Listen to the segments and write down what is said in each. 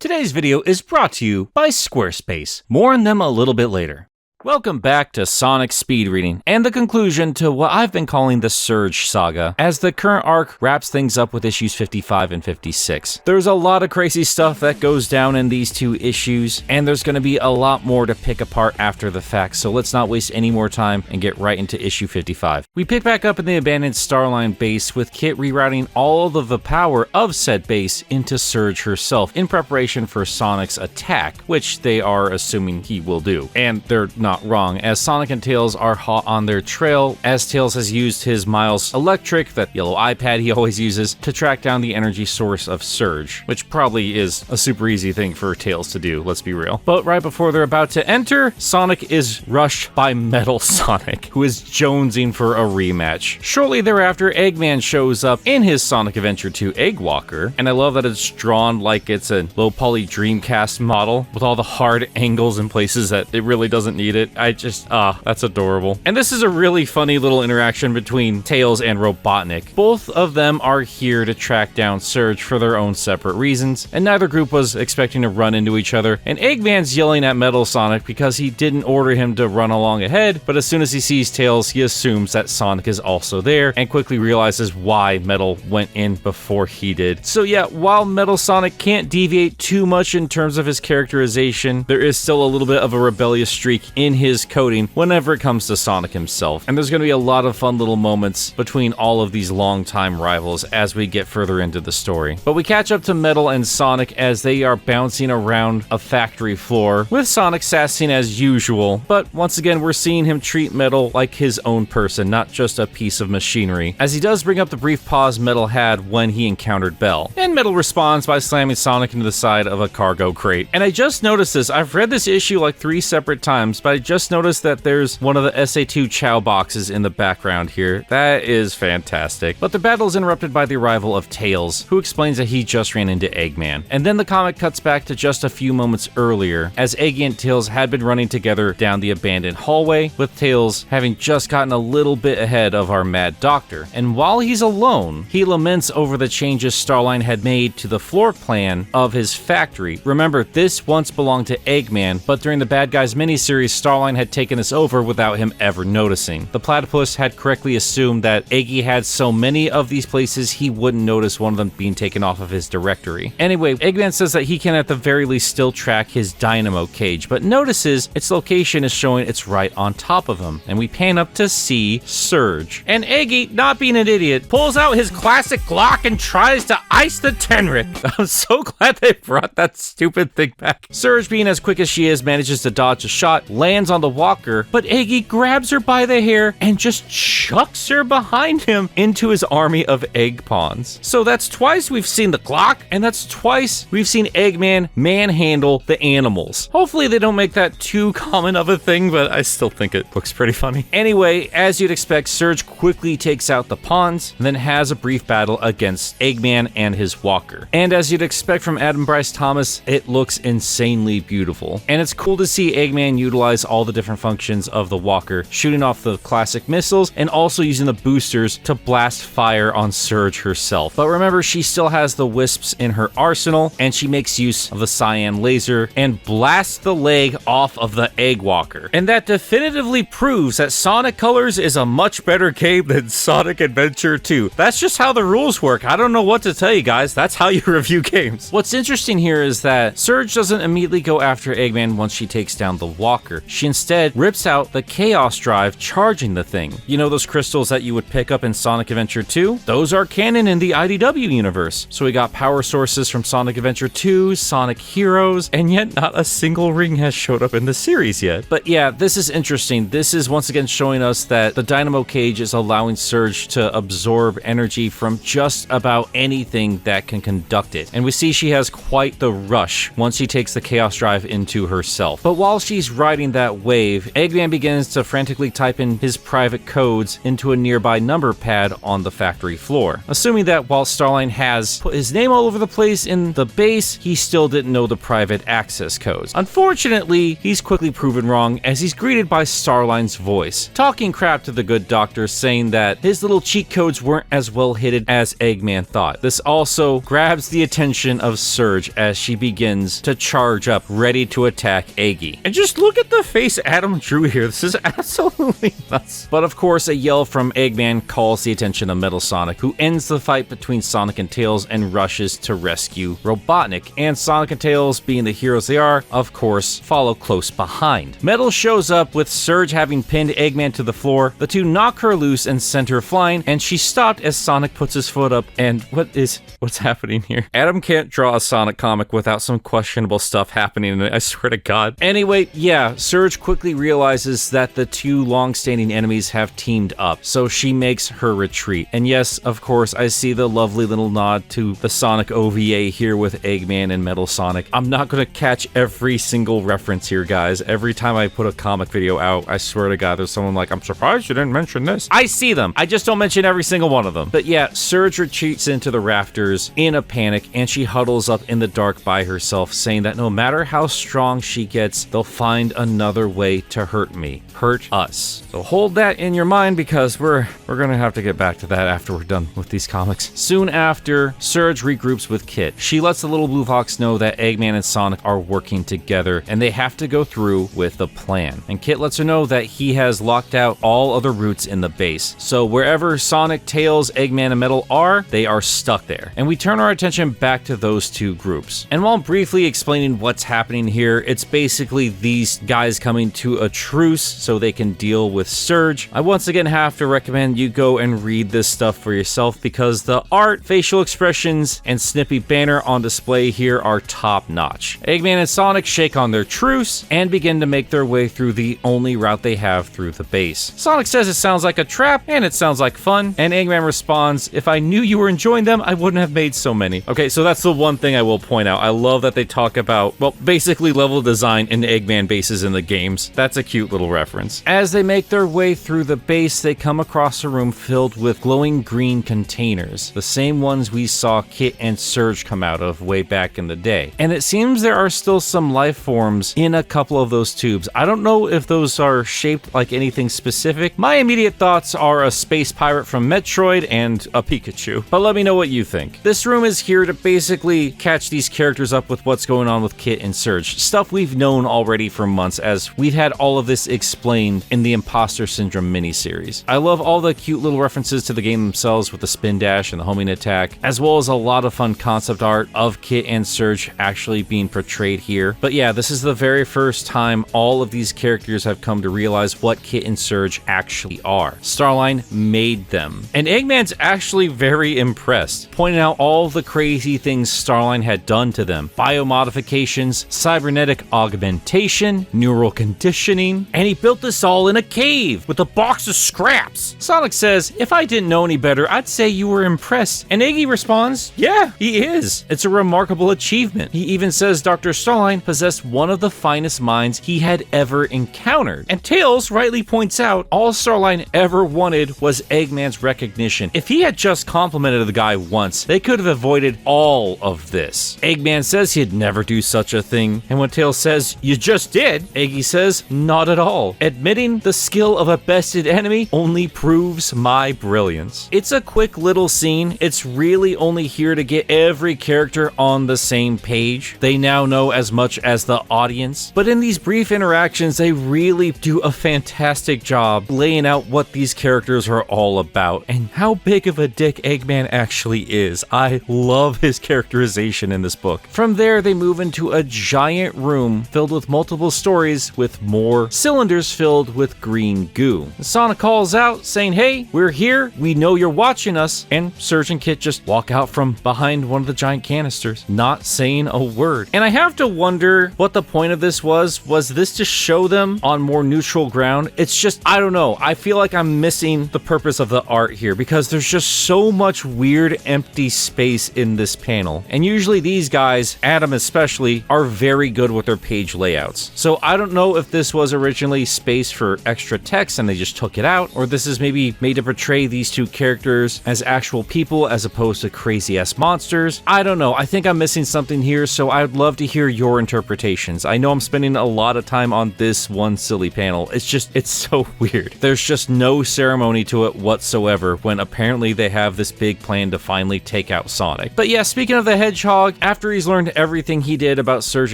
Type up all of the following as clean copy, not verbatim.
Today's video is brought to you by Squarespace. More on them a little bit later. Welcome back to Sonic Speed Reading, and the conclusion to what I've been calling the Surge Saga, as the current arc wraps things up with issues 55 and 56. There's a lot of crazy stuff that goes down in these two issues, and there's going to be a lot more to pick apart after the fact, so let's not waste any more time and get right into issue 55. We pick back up in the abandoned Starline base with Kit rerouting all of the power of said base into Surge herself in preparation for Sonic's attack, which they are assuming he will do. And they're not wrong, as Sonic and Tails are hot on their trail, as Tails has used his Miles Electric, that yellow iPad he always uses, to track down the energy source of Surge, which probably is a super easy thing for Tails to do, let's be real. But right before they're about to enter, Sonic is rushed by Metal Sonic, who is jonesing for a rematch. Shortly thereafter, Eggman shows up in his Sonic Adventure 2 Egg Walker, and I love that it's drawn like it's a low poly Dreamcast model, with all the hard angles in places that it really doesn't need it. That's adorable. And this is a really funny little interaction between Tails and Robotnik. Both of them are here to track down Surge for their own separate reasons, and neither group was expecting to run into each other. And Eggman's yelling at Metal Sonic because he didn't order him to run along ahead, but as soon as he sees Tails, he assumes that Sonic is also there, and quickly realizes why Metal went in before he did. So yeah, while Metal Sonic can't deviate too much in terms of his characterization, there is still a little bit of a rebellious streak in his coding whenever it comes to Sonic himself. And there's going to be a lot of fun little moments between all of these longtime rivals as we get further into the story. But we catch up to Metal and Sonic as they are bouncing around a factory floor, with Sonic sassing as usual, but once again we're seeing him treat Metal like his own person, not just a piece of machinery, as he does bring up the brief pause Metal had when he encountered Bell. And Metal responds by slamming Sonic into the side of a cargo crate. And I just noticed this, I've read this issue like 3 separate times, but I just noticed that there's one of the SA2 Chow boxes in the background here. That is fantastic. But the battle is interrupted by the arrival of Tails, who explains that he just ran into Eggman. And then the comic cuts back to just a few moments earlier, as Eggy and Tails had been running together down the abandoned hallway, with Tails having just gotten a little bit ahead of our Mad Doctor. And while he's alone, he laments over the changes Starline had made to the floor plan of his factory. Remember, this once belonged to Eggman, but during the Bad Guys miniseries, Starline had taken this over without him ever noticing. The platypus had correctly assumed that Eggy had so many of these places he wouldn't notice one of them being taken off of his directory. Anyway, Eggman says that he can at the very least still track his dynamo cage, but notices its location is showing it's right on top of him. And we pan up to see Surge. And Eggy, not being an idiot, pulls out his classic Glock and tries to ice the tenrec. I'm so glad they brought that stupid thing back. Surge, being as quick as she is, manages to dodge a shot, lands on the walker, but Eggy grabs her by the hair and just chucks her behind him into his army of egg pawns. So that's twice we've seen the Glock, and that's twice we've seen Eggman manhandle the animals. Hopefully they don't make that too common of a thing, but I still think it looks pretty funny. Anyway, as you'd expect, Surge quickly takes out the pawns, and then has a brief battle against Eggman and his walker. And as you'd expect from Adam Bryce Thomas, it looks insanely beautiful. And it's cool to see Eggman utilize all the different functions of the walker, shooting off the classic missiles and also using the boosters to blast fire on Surge herself. But remember, she still has the wisps in her arsenal, and she makes use of the cyan laser and blasts the leg off of the egg walker. And that definitively proves that Sonic Colors is a much better game than Sonic Adventure 2. That's just how the rules work. I don't know what to tell you guys. That's how you review games. What's interesting here is that Surge doesn't immediately go after Eggman once she takes down the walker. She instead rips out the Chaos Drive charging the thing. You know those crystals that you would pick up in Sonic Adventure 2? Those are canon in the IDW universe. So we got power sources from Sonic Adventure 2, Sonic Heroes, and yet not a single ring has showed up in the series yet. But yeah, this is interesting. This is once again showing us that the dynamo cage is allowing Surge to absorb energy from just about anything that can conduct it. And we see she has quite the rush once she takes the Chaos Drive into herself. But while she's riding that that wave, Eggman begins to frantically type in his private codes into a nearby number pad on the factory floor. Assuming that while Starline has put his name all over the place in the base, he still didn't know the private access codes. Unfortunately, he's quickly proven wrong as he's greeted by Starline's voice, talking crap to the good doctor, saying that his little cheat codes weren't as well hidden as Eggman thought. This also grabs the attention of Surge as she begins to charge up, ready to attack Eggy. And just look at the face Adam drew here. This is absolutely nuts. But of course, a yell from Eggman calls the attention of Metal Sonic, who ends the fight between Sonic and Tails and rushes to rescue Robotnik. And Sonic and Tails, being the heroes they are, of course, follow close behind. Metal shows up with Surge having pinned Eggman to the floor. The two knock her loose and send her flying, and she's stopped as Sonic puts his foot up. And what's happening here? Adam can't draw a Sonic comic without some questionable stuff happening in it, I swear to God. Anyway, yeah, Surge quickly realizes that the two long-standing enemies have teamed up, so she makes her retreat. And yes, of course, I see the lovely little nod to the Sonic OVA here with Eggman and Metal Sonic. I'm not gonna catch every single reference here, guys. Every time I put a comic video out, I swear to God, there's someone like, I'm surprised you didn't mention this. I see them. I just don't mention every single one of them. But yeah, Surge retreats into the rafters in a panic, and she huddles up in the dark by herself, saying that no matter how strong she gets, they'll find another way to hurt me. Hurt us. So hold that in your mind, because we're gonna have to get back to that after we're done with these comics. Soon after, Surge regroups with Kit. She lets the little Blue Fox know that Eggman and Sonic are working together, and they have to go through with the plan. And Kit lets her know that he has locked out all other routes in the base. So wherever Sonic, Tails, Eggman, and Metal are, they are stuck there. And we turn our attention back to those two groups. And while briefly explaining what's happening here, it's basically these guys coming to a truce so they can deal with Surge. I once again have to recommend you go and read this stuff for yourself, because the art, facial expressions, and snippy banner on display here are top notch. Eggman and Sonic shake on their truce and begin to make their way through the only route they have through the base. Sonic says it sounds like a trap and it sounds like fun, and Eggman responds, if I knew you were enjoying them, I wouldn't have made so many. Okay, so that's the one thing I will point out. I love that they talk about, well, basically level design in Eggman bases in the games. That's a cute little reference. As they make their way through the base, they come across a room filled with glowing green containers, the same ones we saw Kit and Surge come out of way back in the day. And it seems there are still some life forms in a couple of those tubes. I don't know if those are shaped like anything specific. My immediate thoughts are a space pirate from Metroid and a Pikachu, but let me know what you think. This room is here to basically catch these characters up with what's going on with Kit and Surge, stuff we've known already for months, as we've had all of this explained in the Imposter Syndrome miniseries. I love all the cute little references to the game themselves with the spin dash and the homing attack, as well as a lot of fun concept art of Kit and Surge actually being portrayed here. But yeah, this is the very first time all of these characters have come to realize what Kit and Surge actually are. Starline made them. And Eggman's actually very impressed, pointing out all the crazy things Starline had done to them. Biomodifications, cybernetic augmentation, neural conditioning, and he built this all in a cave with a box of scraps. Sonic says, if I didn't know any better, I'd say you were impressed. And Eggy responds, yeah, he is. It's a remarkable achievement. He even says Dr. Starline possessed one of the finest minds he had ever encountered. And Tails rightly points out, all Starline ever wanted was Eggman's recognition. If he had just complimented the guy once, they could have avoided all of this. Eggman says he'd never do such a thing, and when Tails says, you just did, Eggy says, not at all. Admitting the skill of a bested enemy only proves my brilliance. It's a quick little scene. It's really only here to get every character on the same page. They now know as much as the audience, but in these brief interactions, they really do a fantastic job laying out what these characters are all about and how big of a dick Eggman actually is. I love his characterization in this book. From there, they move into a giant room filled with multiple stories with more cylinders filled with green goo. Sonic calls out saying, hey, we're here, we know you're watching us, and Surge and Kit just walk out from behind one of the giant canisters, not saying a word. And I have to wonder what the point of this was. Was this to show them on more neutral ground? It's just, I don't know. I feel like I'm missing the purpose of the art here, because there's just so much weird empty space in this panel. And usually these guys, Adam especially, are very good with their page layouts. So I don't know if this was originally space for extra text and they just took it out, or this is maybe made to portray these two characters as actual people as opposed to crazy-ass monsters. I don't know. I think I'm missing something here, so I would love to hear your interpretations. I know I'm spending a lot of time on this one silly panel. It's so weird. There's just no ceremony to it whatsoever when apparently they have this big plan to finally take out Sonic. But yeah, speaking of the Hedgehog, after he's learned everything he did about Surge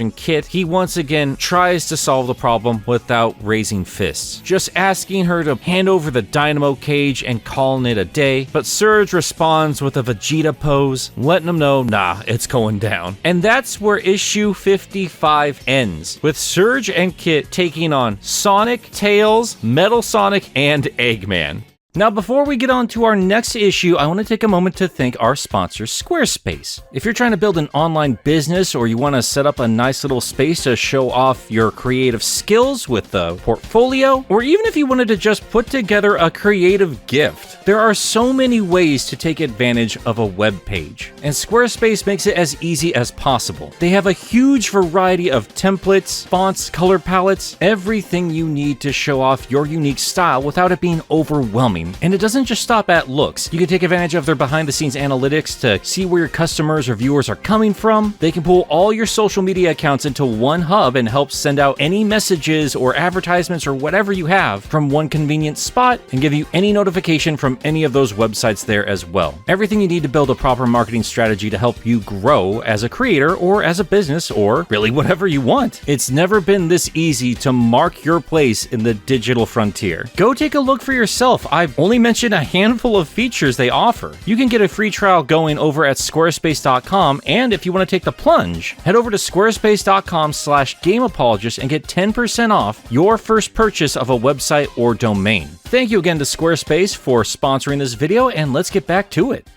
and Kit, he once again tries to solve the problem without raising fists, just asking her to hand over the dynamo cage and calling it a day. But Surge responds with a Vegeta pose, letting him know, nah, it's going down. And that's where issue 55 ends, with Surge and Kit taking on Sonic, Tails, Metal Sonic, and Eggman. Now, before we get on to our next issue, I want to take a moment to thank our sponsor, Squarespace. If you're trying to build an online business or you want to set up a nice little space to show off your creative skills with a portfolio, or even if you wanted to just put together a creative gift, there are so many ways to take advantage of a web page, and Squarespace makes it as easy as possible. They have a huge variety of templates, fonts, color palettes, everything you need to show off your unique style without it being overwhelming. And it doesn't just stop at looks. You can take advantage of their behind-the-scenes analytics to see where your customers or viewers are coming from. They can pull all your social media accounts into one hub and help send out any messages or advertisements or whatever you have from one convenient spot and give you any notification from any of those websites there as well. Everything you need to build a proper marketing strategy to help you grow as a creator or as a business or really whatever you want. It's never been this easy to mark your place in the digital frontier. Go take a look for yourself. I've only mentioned a handful of features they offer. You can get a free trial going over at squarespace.com, and if you want to take the plunge, head over to squarespace.com/gameapologist and get 10% off your first purchase of a website or domain. Thank you again to Squarespace for sponsoring this video, and let's get back to it.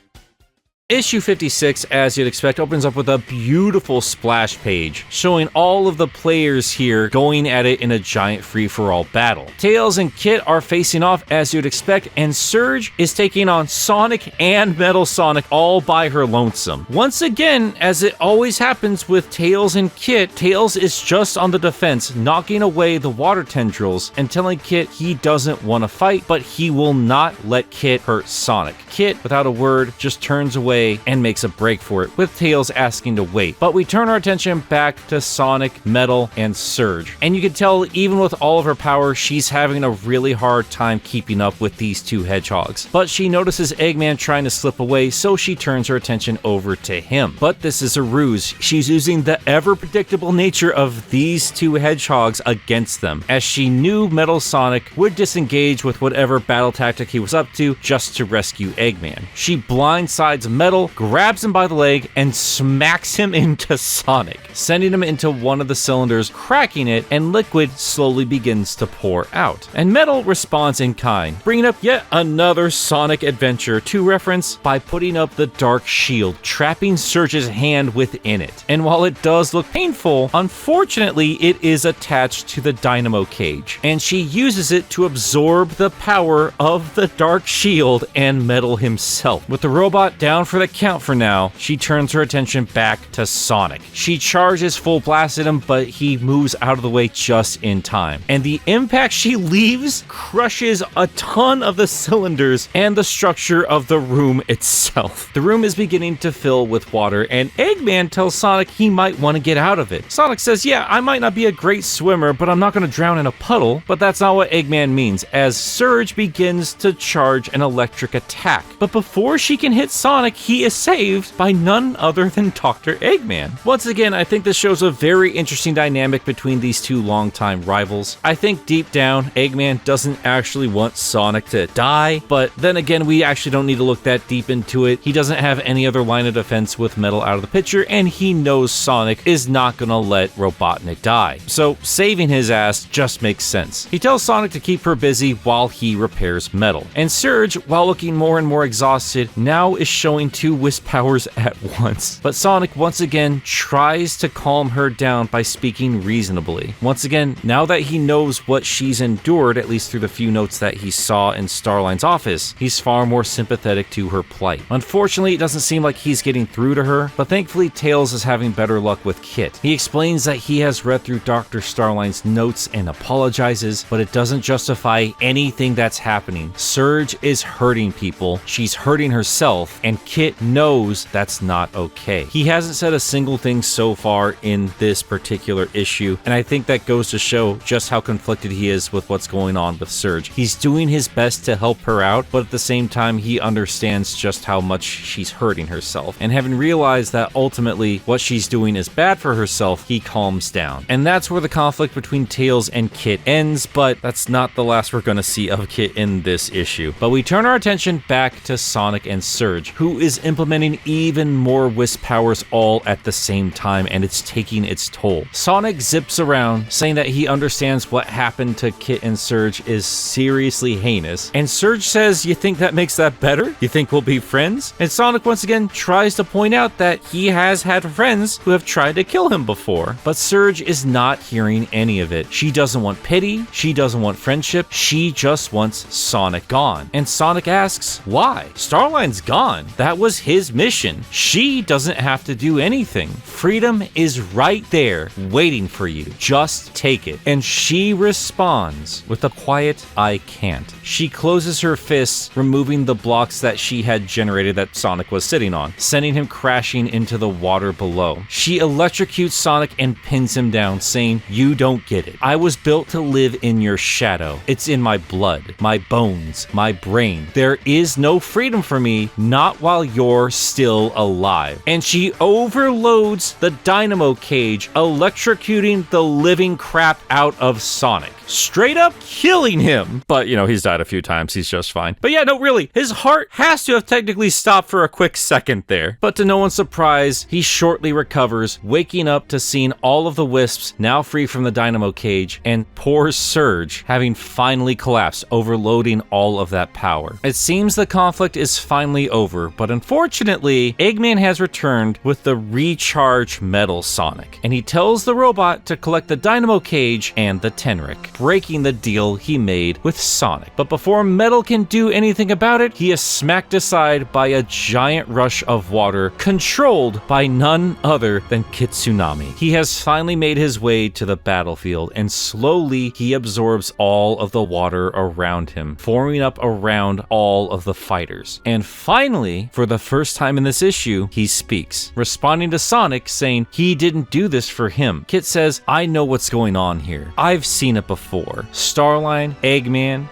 Issue 56, as you'd expect, opens up with a beautiful splash page showing all of the players here going at it in a giant free-for-all battle. Tails and Kit are facing off, as you'd expect, and Surge is taking on Sonic and Metal Sonic all by her lonesome. Once again, as it always happens with Tails and Kit, Tails is just on the defense, knocking away the water tendrils and telling Kit he doesn't want to fight, but he will not let Kit hurt Sonic. Kit, without a word, just turns away and makes a break for it, with Tails asking to wait. But we turn our attention back to Sonic, Metal, and Surge. And you can tell, even with all of her power, she's having a really hard time keeping up with these two hedgehogs. But she notices Eggman trying to slip away, so she turns her attention over to him. But this is a ruse. She's using the ever-predictable nature of these two hedgehogs against them, as she knew Metal Sonic would disengage with whatever battle tactic he was up to just to rescue Eggman. She blindsides Metal, grabs him by the leg, and smacks him into Sonic, sending him into one of the cylinders, cracking it, and liquid slowly begins to pour out. And Metal responds in kind, bringing up yet another Sonic adventure to reference by putting up the Dark Shield, trapping Surge's hand within it. And while it does look painful, unfortunately it is attached to the dynamo cage, and she uses it to absorb the power of the Dark Shield and Metal himself. With the robot down for the count for now, she turns her attention back to Sonic. She charges full blast at him, but he moves out of the way just in time. And the impact she leaves crushes a ton of the cylinders and the structure of the room itself. The room is beginning to fill with water, and Eggman tells Sonic he might want to get out of it. Sonic says, yeah, I might not be a great swimmer, but I'm not going to drown in a puddle. But that's not what Eggman means, as Surge begins to charge an electric attack. But before she can hit Sonic, he is saved by none other than Dr. Eggman. Once again, I think this shows a very interesting dynamic between these two longtime rivals. I think deep down, Eggman doesn't actually want Sonic to die, but then again, we actually don't need to look that deep into it. He doesn't have any other line of defense with Metal out of the picture, and he knows Sonic is not gonna let Robotnik die. So saving his ass just makes sense. He tells Sonic to keep her busy while he repairs Metal. And Surge, while looking more and more exhausted, now is showing two wisp powers at once. But Sonic once again tries to calm her down by speaking reasonably. Once again, now that he knows what she's endured, at least through the few notes that he saw in Starline's office, he's far more sympathetic to her plight. Unfortunately, it doesn't seem like he's getting through to her, but thankfully Tails is having better luck with Kit. He explains that he has read through Dr. Starline's notes and apologizes, but it doesn't justify anything that's happening. Surge is hurting people, she's hurting herself, and Kit knows that's not okay. He hasn't said a single thing so far in this particular issue, and I think that goes to show just how conflicted he is with what's going on with Surge. He's doing his best to help her out, but at the same time he understands just how much she's hurting herself, and having realized that ultimately what she's doing is bad for herself, he calms down. And that's where the conflict between Tails and Kit ends, but that's not the last we're gonna see of Kit in this issue. But we turn our attention back to Sonic and Surge, who is implementing even more wisp powers all at the same time, and it's taking its toll. Sonic zips around, saying that he understands what happened to Kit and Surge is seriously heinous, and Surge says, "You think that makes that better? You think we'll be friends?" And Sonic once again tries to point out that he has had friends who have tried to kill him before, but Surge is not hearing any of it. She doesn't want pity, she doesn't want friendship, she just wants Sonic gone. And Sonic asks, why? Starline's gone. That was his mission. She doesn't have to do anything. Freedom is right there, waiting for you. Just take it. And she responds with a quiet, "I can't." She closes her fists, removing the blocks that she had generated that Sonic was sitting on, sending him crashing into the water below. She electrocutes Sonic and pins him down, saying, "You don't get it. I was built to live in your shadow. It's in my blood, my bones, my brain. There is no freedom for me, not while you're still alive." And she overloads the dynamo cage, electrocuting the living crap out of Sonic. Straight up killing him. But, he's died a few times, he's just fine. But yeah, no, really, his heart has to have technically stopped for a quick second there. But to no one's surprise, he shortly recovers, waking up to seeing all of the wisps now free from the dynamo cage, and poor Surge having finally collapsed, overloading all of that power. It seems the conflict is finally over, but unfortunately, Eggman has returned with the recharged metal Sonic, and he tells the robot to collect the dynamo cage and the tenrec, breaking the deal he made with Sonic. But before Metal can do anything about it, he is smacked aside by a giant rush of water controlled by none other than Kitsunami. He has finally made his way to the battlefield, and slowly he absorbs all of the water around him, forming up around all of the fighters. And finally, for the first time in this issue, he speaks, responding to Sonic, saying he didn't do this for him. Kit says, "I know what's going on here. I've seen it before. Starline, Eggman,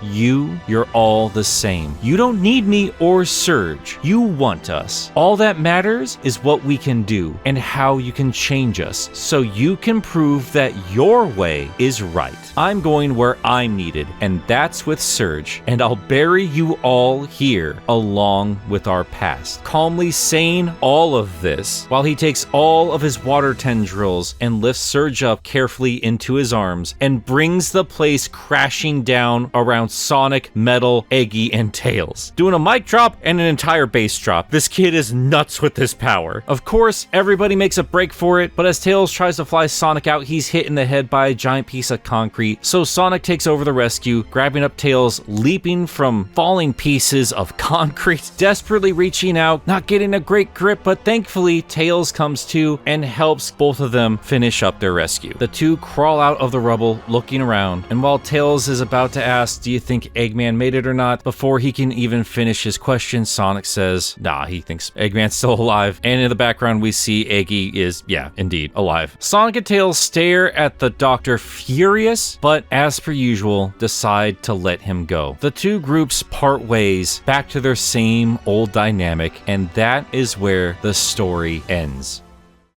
you're all the same. You don't need me or Surge. You want us. All that matters is what we can do and how you can change us so you can prove that your way is right. I'm going where I'm needed, and that's with Surge, and I'll bury you all here along with our past." Calmly saying all of this while he takes all of his water tendrils and lifts Surge up carefully into his arms and brings the place crashing down around Sonic, Metal, Eggy, and Tails, doing a mic drop and an entire bass drop. This kid is nuts with this power. Of course, everybody makes a break for it, but as Tails tries to fly Sonic out, he's hit in the head by a giant piece of concrete, so Sonic takes over the rescue, grabbing up Tails, leaping from falling pieces of concrete, desperately reaching out, not getting a great grip, but thankfully Tails comes to and helps both of them finish up their rescue. The two crawl out of the rubble, looking around, and while Tails is about to ask, "Do you think Eggman made it or not?" before he can even finish his question, Sonic says, nah, he thinks Eggman's still alive, and in the background we see Eggy is, yeah, indeed, alive. Sonic and Tails stare at the Doctor furious, but as per usual, decide to let him go. The two groups part ways back to their same old dynamic, and that is where the story ends.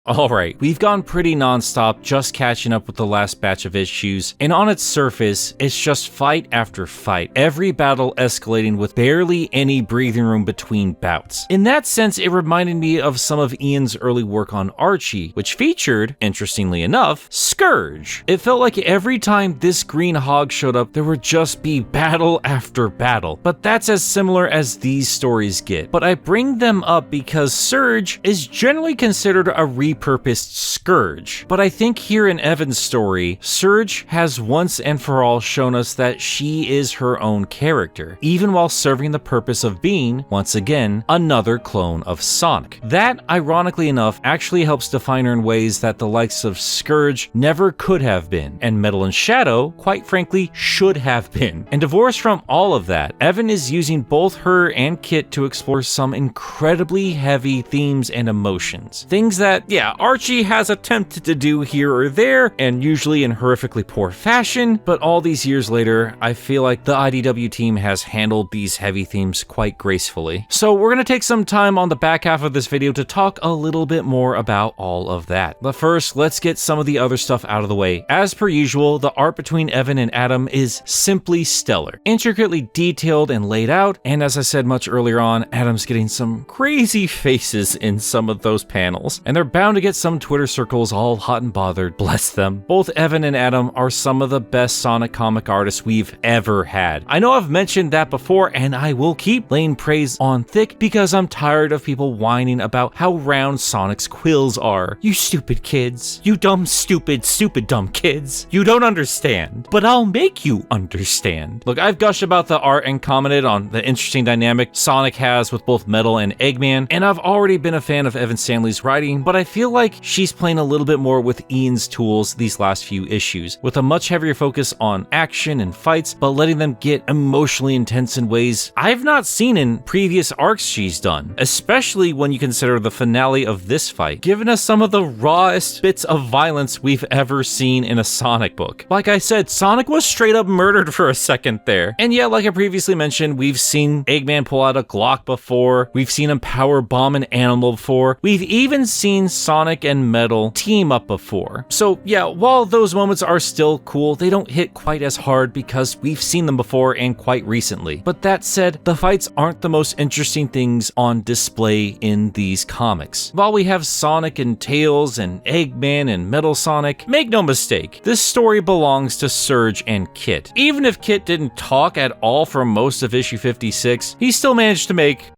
Alright, we've gone pretty non-stop just catching up with the last batch of issues, and on its surface, it's just fight after fight, every battle escalating with barely any breathing room between bouts. In that sense, it reminded me of some of Ian's early work on Archie, which featured, interestingly enough, Scourge. It felt like every time this green hog showed up, there would just be battle after battle, but that's as similar as these stories get. But I bring them up because Surge is generally considered a repurposed Scourge, but I think here in Evan's story, Surge has once and for all shown us that she is her own character, even while serving the purpose of being, once again, another clone of Sonic. That, ironically enough, actually helps define her in ways that the likes of Scourge never could have been, and Metal and Shadow, quite frankly, should have been. And divorced from all of that, Evan is using both her and Kit to explore some incredibly heavy themes and emotions. Things that, yeah, Archie has attempted to do here or there, and usually in horrifically poor fashion, but all these years later, I feel like the IDW team has handled these heavy themes quite gracefully. So we're gonna take some time on the back half of this video to talk a little bit more about all of that. But first, let's get some of the other stuff out of the way. As per usual, the art between Evan and Adam is simply stellar, intricately detailed and laid out, and as I said much earlier on, Adam's getting some crazy faces in some of those panels, and they're bound to get some Twitter circles all hot and bothered, bless them. Both Evan and Adam are some of the best Sonic comic artists we've ever had. I know I've mentioned that before, and I will keep laying praise on thick because I'm tired of people whining about how round Sonic's quills are. You stupid kids. You dumb, stupid, dumb kids. You don't understand, but I'll make you understand. Look, I've gushed about the art and commented on the interesting dynamic Sonic has with both Metal and Eggman, and I've already been a fan of Evan Stanley's writing, but I feel like she's playing a little bit more with Ian's tools these last few issues, with a much heavier focus on action and fights, but letting them get emotionally intense in ways I've not seen in previous arcs she's done, especially when you consider the finale of this fight, giving us some of the rawest bits of violence we've ever seen in a Sonic book. Like I said, Sonic was straight up murdered for a second there. And yeah, like I previously mentioned, we've seen Eggman pull out a Glock before, we've seen him power bomb an animal before, we've even seen Sonic and Metal team up before. So yeah, while those moments are still cool, they don't hit quite as hard because we've seen them before and quite recently. But that said, the fights aren't the most interesting things on display in these comics. While we have Sonic and Tails and Eggman and Metal Sonic, make no mistake, this story belongs to Surge and Kit. Even if Kit didn't talk at all for most of issue 56, he still managed to make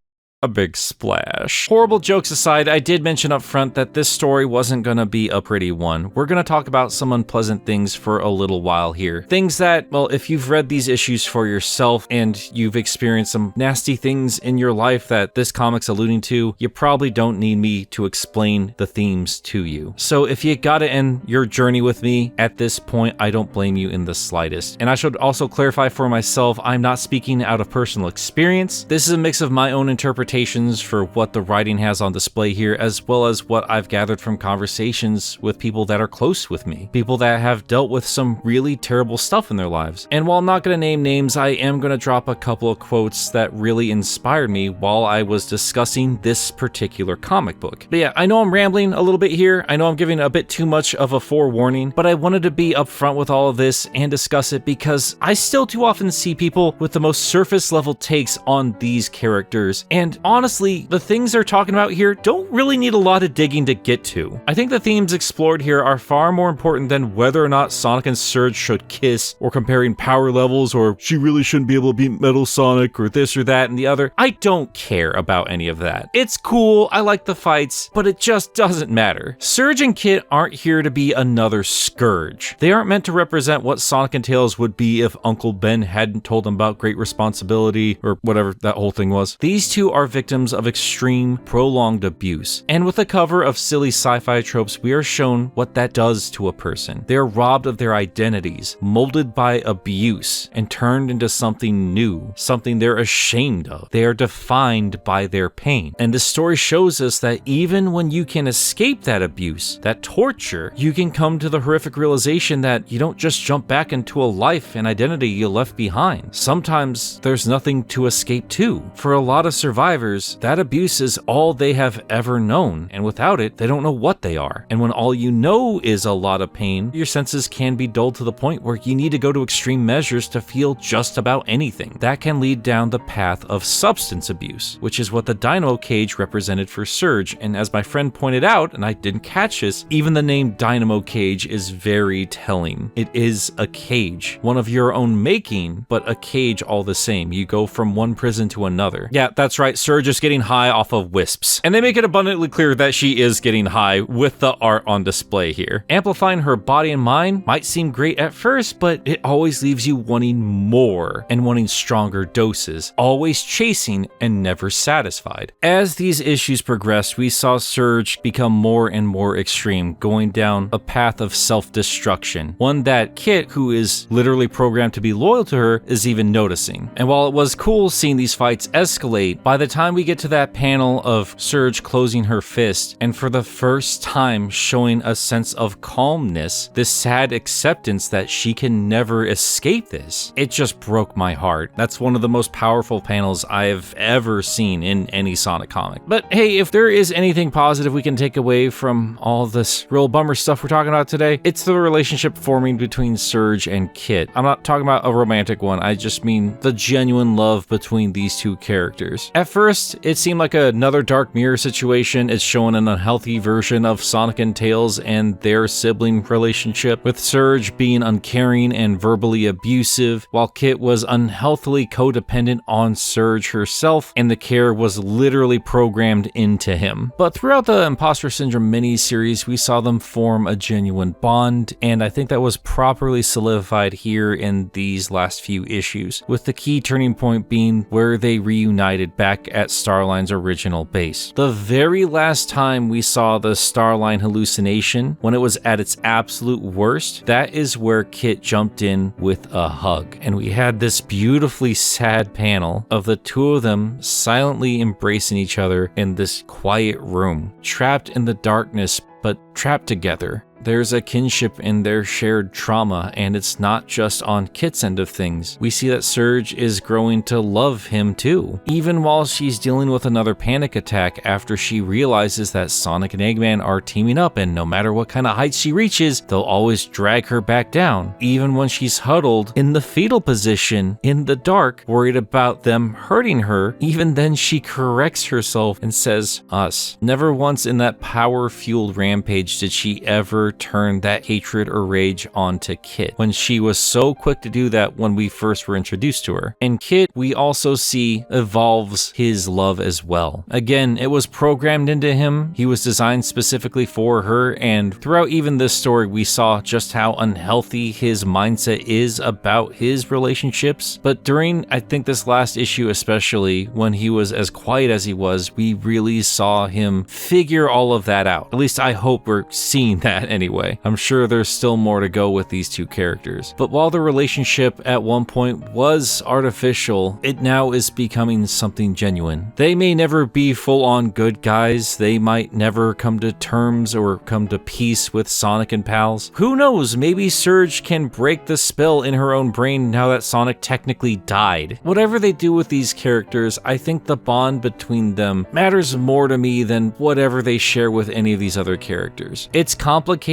a big splash. Horrible jokes aside, I did mention up front that this story wasn't gonna be a pretty one. We're gonna talk about some unpleasant things for a little while here. Things that, well, if you've read these issues for yourself and you've experienced some nasty things in your life that this comic's alluding to, you probably don't need me to explain the themes to you. So if you gotta end your journey with me at this point, I don't blame you in the slightest. And I should also clarify for myself, I'm not speaking out of personal experience. This is a mix of my own interpretation for what the writing has on display here, as well as what I've gathered from conversations with people that are close with me, people that have dealt with some really terrible stuff in their lives. And while I'm not going to name names, I am going to drop a couple of quotes that really inspired me while I was discussing this particular comic book. But yeah, I know I'm rambling a little bit here, I know I'm giving a bit too much of a forewarning, but I wanted to be upfront with all of this and discuss it because I still too often see people with the most surface level takes on these characters, and honestly, the things they're talking about here don't really need a lot of digging to get to. I think the themes explored here are far more important than whether or not Sonic and Surge should kiss, or comparing power levels, or she really shouldn't be able to beat Metal Sonic, or this or that and the other. I don't care about any of that. It's cool, I like the fights, but it just doesn't matter. Surge and Kit aren't here to be another Scourge. They aren't meant to represent what Sonic and Tails would be if Uncle Ben hadn't told them about great responsibility, or whatever that whole thing was. These two are victims of extreme, prolonged abuse. And with a cover of silly sci-fi tropes, we are shown what that does to a person. They are robbed of their identities, molded by abuse, and turned into something new, something they're ashamed of. They are defined by their pain. And the story shows us that even when you can escape that abuse, that torture, you can come to the horrific realization that you don't just jump back into a life and identity you left behind. Sometimes there's nothing to escape to. For a lot of survivors, survivors, that abuse is all they have ever known, and without it, they don't know what they are. And when all you know is a lot of pain, your senses can be dulled to the point where you need to go to extreme measures to feel just about anything. That can lead down the path of substance abuse, which is what the dynamo cage represented for Surge. And as my friend pointed out, and I didn't catch this, even the name dynamo cage is very telling. It is a cage, one of your own making, but a cage all the same. You go from one prison to another. Yeah, that's right, Surge is getting high off of wisps. And they make it abundantly clear that she is getting high with the art on display here. Amplifying her body and mind might seem great at first, but it always leaves you wanting more and wanting stronger doses, always chasing and never satisfied. As these issues progressed, we saw Surge become more and more extreme, going down a path of self-destruction, one that Kit, who is literally programmed to be loyal to her, is even noticing. And while it was cool seeing these fights escalate, by the time we get to that panel of Surge closing her fist, and for the first time showing a sense of calmness, this sad acceptance that she can never escape this, it just broke my heart. That's one of the most powerful panels I have ever seen in any Sonic comic. But hey, if there is anything positive we can take away from all this real bummer stuff we're talking about today, it's the relationship forming between Surge and Kit. I'm not talking about a romantic one, I just mean the genuine love between these two characters. At first, it seemed like another Dark Mirror situation. It's showing an unhealthy version of Sonic and Tails and their sibling relationship, with Surge being uncaring and verbally abusive, while Kit was unhealthily codependent on Surge herself, and the care was literally programmed into him. But throughout the Imposter Syndrome mini-series, we saw them form a genuine bond, and I think that was properly solidified here in these last few issues, with the key turning point being where they reunited back at Starline's original base. The very last time we saw the Starline hallucination, when it was at its absolute worst, that is where Kit jumped in with a hug, and we had this beautifully sad panel of the two of them silently embracing each other in this quiet room, trapped in the darkness, but trapped together. There's a kinship in their shared trauma, and it's not just on Kit's end of things. We see that Surge is growing to love him too, even while she's dealing with another panic attack after she realizes that Sonic and Eggman are teaming up, and no matter what kind of heights she reaches, they'll always drag her back down. Even when she's huddled in the fetal position in the dark, worried about them hurting her, even then she corrects herself and says, us. Never once in that power-fueled rampage did she ever turn that hatred or rage onto Kit, when she was so quick to do that when we first were introduced to her. And Kit, we also see, evolves his love as well. Again, it was programmed into him, he was designed specifically for her, and throughout even this story we saw just how unhealthy his mindset is about his relationships. But during, I think, this last issue especially, when he was as quiet as he was, we really saw him figure all of that out. At least I hope we're seeing that anyway. I'm sure there's still more to go with these two characters. But while the relationship at one point was artificial, it now is becoming something genuine. They may never be full-on good guys, they might never come to terms or come to peace with Sonic and pals. Who knows, maybe Surge can break the spell in her own brain now that Sonic technically died. Whatever they do with these characters, I think the bond between them matters more to me than whatever they share with any of these other characters. It's complicated,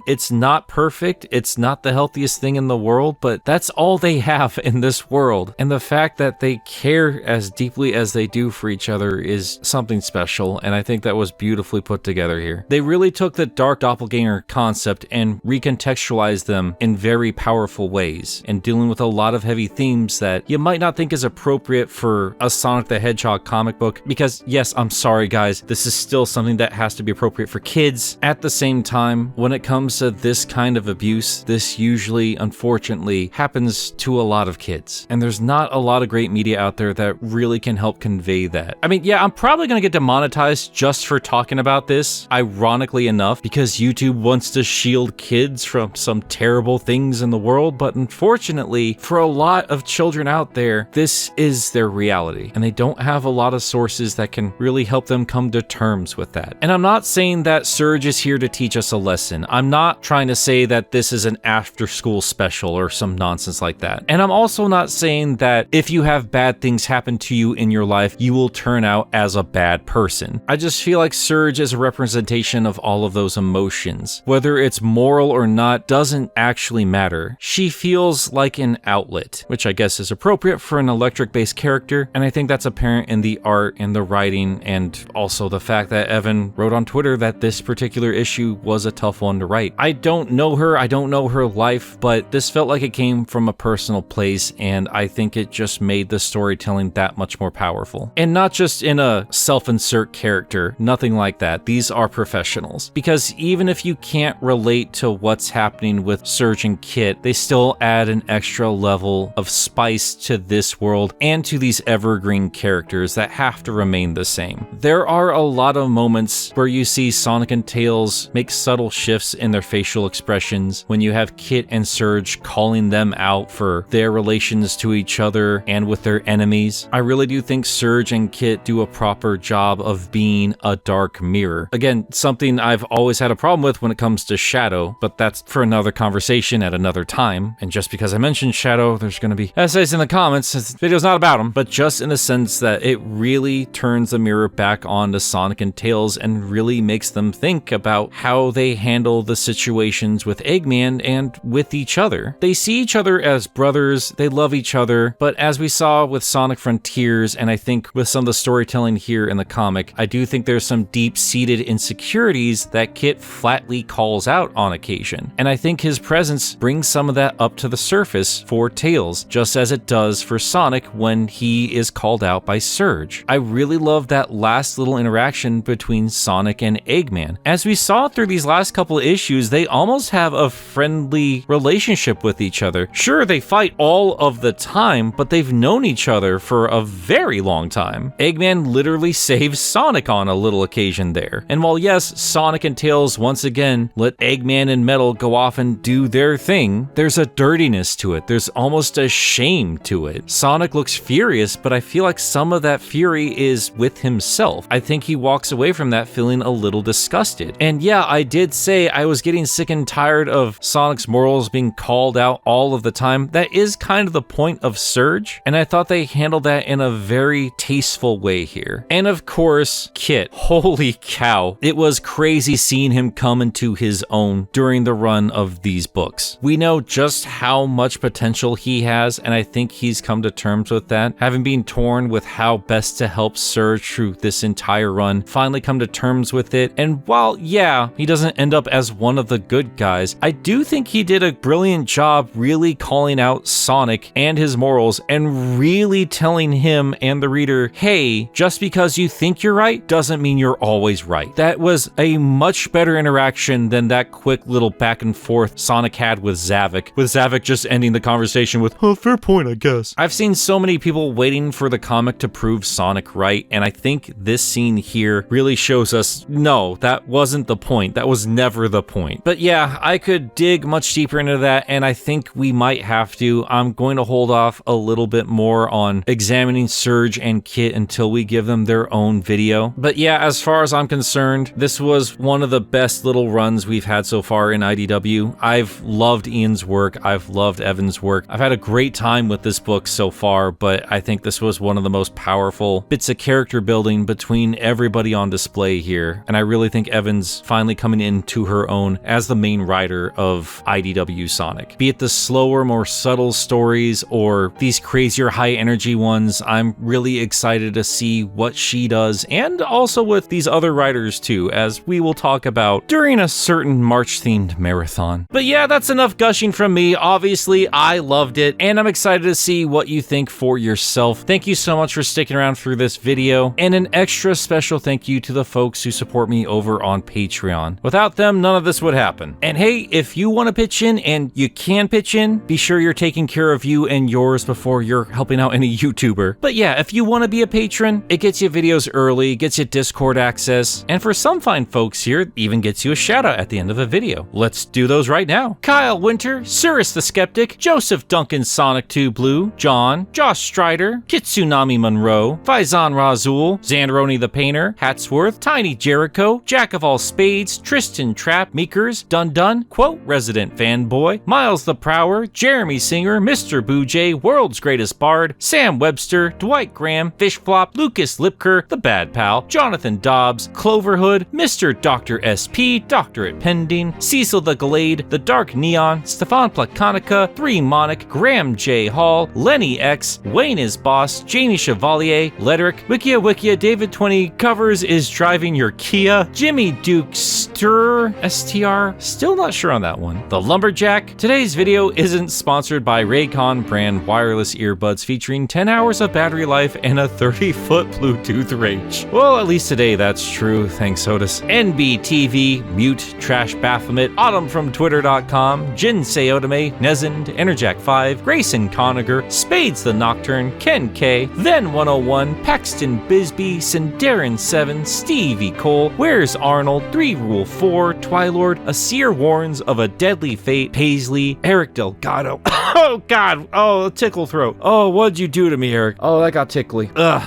it's not perfect, it's not the healthiest thing in the world, but that's all they have in this world. And the fact that they care as deeply as they do for each other is something special, and I think that was beautifully put together here. They really took the dark doppelganger concept and recontextualized them in very powerful ways, and dealing with a lot of heavy themes that you might not think is appropriate for a Sonic the Hedgehog comic book, because yes, I'm sorry guys, this is still something that has to be appropriate for kids. At the same time, when it comes to this kind of abuse, this usually, unfortunately, happens to a lot of kids. And there's not a lot of great media out there that really can help convey that. I mean, yeah, I'm probably gonna get demonetized just for talking about this, ironically enough, because YouTube wants to shield kids from some terrible things in the world, but unfortunately, for a lot of children out there, this is their reality, and they don't have a lot of sources that can really help them come to terms with that. And I'm not saying that Surge is here to teach us a lesson. lesson. I'm not trying to say that this is an after-school special or some nonsense like that. And I'm also not saying that if you have bad things happen to you in your life, you will turn out as a bad person. I just feel like Surge is a representation of all of those emotions. Whether it's moral or not doesn't actually matter. She feels like an outlet, which I guess is appropriate for an electric-based character, and I think that's apparent in the art and the writing, and also the fact that Evan wrote on Twitter that this particular issue was a tough one to write. I don't know her, I don't know her life, but this felt like it came from a personal place, and I think it just made the storytelling that much more powerful. And not just in a self-insert character, nothing like that. These are professionals. Because even if you can't relate to what's happening with Surge and Kit, they still add an extra level of spice to this world and to these evergreen characters that have to remain the same. There are a lot of moments where you see Sonic and Tails make subtle shifts in their facial expressions when you have Kit and Surge calling them out for their relations to each other and with their enemies. I really do think Surge and Kit do a proper job of being a dark mirror. Again, something I've always had a problem with when it comes to Shadow, but that's for another conversation at another time. And just because I mentioned Shadow, there's going to be essays in the comments. This video's not about him, but just in the sense that it really turns the mirror back on to Sonic and Tails and really makes them think about how they handle the situations with Eggman and with each other. They see each other as brothers, they love each other, but as we saw with Sonic Frontiers, and I think with some of the storytelling here in the comic, I do think there's some deep-seated insecurities that Kit flatly calls out on occasion. And I think his presence brings some of that up to the surface for Tails, just as it does for Sonic when he is called out by Surge. I really love that last little interaction between Sonic and Eggman. As we saw through these last couple of issues, they almost have a friendly relationship with each other. Sure, they fight all of the time, but they've known each other for a very long time. Eggman literally saves Sonic on a little occasion there. And while yes, Sonic and Tails once again let Eggman and Metal go off and do their thing, there's a dirtiness to it. There's almost a shame to it. Sonic looks furious, but I feel like some of that fury is with himself. I think he walks away from that feeling a little disgusted. And yeah, I did say I was getting sick and tired of Sonic's morals being called out all of the time. That is kind of the point of Surge, and I thought they handled that in a very tasteful way here. And of course, Kit. Holy cow. It was crazy seeing him come into his own during the run of these books. We know just how much potential he has, and I think he's come to terms with that. Having been torn with how best to help Surge through this entire run, finally come to terms with it. And while, yeah, he doesn't end up as one of the good guys, I do think he did a brilliant job really calling out Sonic and his morals and really telling him and the reader, hey, just because you think you're right doesn't mean you're always right. That was a much better interaction than that quick little back and forth Sonic had with Zavik just ending the conversation with, oh, fair point, I guess. I've seen so many people waiting for the comic to prove Sonic right, and I think this scene here really shows us, no, that wasn't the point. That was never the point. But yeah, I could dig much deeper into that, and I think we might have to. I'm going to hold off a little bit more on examining Surge and Kit until we give them their own video. But yeah, as far as I'm concerned, this was one of the best little runs we've had so far in IDW. I've loved Ian's work. I've loved Evan's work. I've had a great time with this book so far, but I think this was one of the most powerful bits of character building between everybody on display here. And I really think Evan's finally coming into her own as the main writer of IDW Sonic. Be it the slower, more subtle stories or these crazier high energy ones, I'm really excited to see what she does, and also with these other writers too, as we will talk about during a certain March-themed marathon. But yeah, that's enough gushing from me. Obviously, I loved it, and I'm excited to see what you think for yourself. Thank you so much for sticking around through this video, and an extra special thank you to the folks who support me over on Patreon. Without them, none of this would happen. And hey, if you want to pitch in, and you can pitch in, be sure you're taking care of you and yours before you're helping out any YouTuber. But yeah, if you want to be a patron, it gets you videos early, gets you Discord access, and for some fine folks here, even gets you a shout out at the end of a video. Let's do those right now. Kyle Winter, Cirrus the Skeptic, Joseph Duncan Sonic 2 Blue, John, Josh Strider, Kitsunami Monroe, Faizan Razul, Xanderoni the Painter, Hatsworth, Tiny Jericho, Jack of All Spades, Tristan Trap, Meekers, Dun Dun, Quote Resident Fanboy, Miles the Prower, Jeremy Singer, Mr. Boojay, World's Greatest Bard, Sam Webster, Dwight Graham, Fishflop, Lucas Lipker, The Bad Pal, Jonathan Dobbs, Cloverhood, Mr. Dr. SP, Doctorate Pending, Cecil the Glade, The Dark Neon, Stefan Plakanica, 3 Monic, Graham J. Hall, Lenny X, Wayne is Boss, Janie Chevalier, Ledric, Wikia, David 20 Covers is Driving Your Kia, Jimmy Duke STR, still not sure on that one. The Lumberjack. Today's video isn't sponsored by Raycon brand wireless earbuds featuring 10 hours of battery life and a 30-foot Bluetooth range. Well, at least today that's true, thanks Otis. NBTV, Mute, Trash Baphomet, Autumn from Twitter.com, Jin Seotame, Nezend, Enerjack 5, Grayson Coniger, Spades the Nocturne, Ken K, Then 101, Paxton Bisbee, Sindarin 7, Stevie Cole, Where's Arnold, 3 Rule 4, Twilord, A Seer Warns of a Deadly Fate, Paisley, Eric Delgado. Oh god, oh, tickle throat. Oh, what'd you do to me, Eric? Oh, that got tickly. Ugh.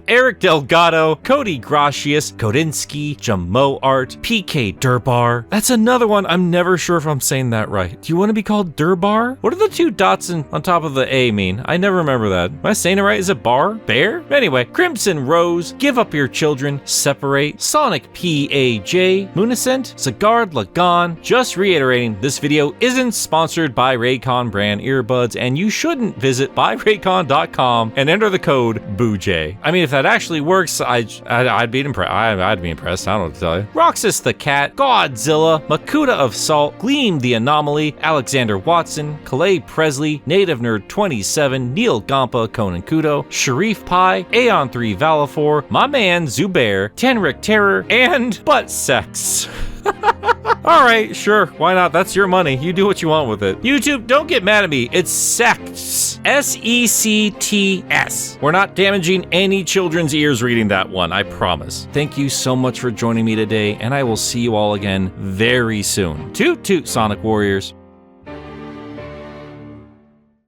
Eric Delgado, Cody Gracius, Kodinsky, Jamo Art, PK Durbar. That's another one. I'm never sure if I'm saying that right. Do you want to be called Durbar? What do the 2 dots on top of the A mean? I never remember that. Am I saying it right? Is it bar? Bear? Anyway, Crimson Rose, Give Up Your Children, Separate, Sonic PAJ, Munacent, Sagard Lagan. Just reiterating, this video isn't sponsored by Raycon brand earbuds, and you shouldn't visit buyraycon.com and enter the code BOOJAY. I mean, if that actually works, I'd be impressed. I'd be impressed. I don't know what to tell you. Roxas the Cat, Godzilla, Makuta of Salt, Gleam the Anomaly, Alexander Watson, Calais Presley, Native Nerd 27, Neil Gampa, Conan Kudo, Sharif Pi, Aeon 3 Valafor, my man Zubair, Tenrec Terror, and Butt Sex. Alright, sure, why not? That's your money. You do what you want with it. YouTube, don't get mad at me. It's sects. S-E-C-T-S. We're not damaging any children's ears reading that one, I promise. Thank you so much for joining me today, and I will see you all again very soon. Toot toot, Sonic Warriors.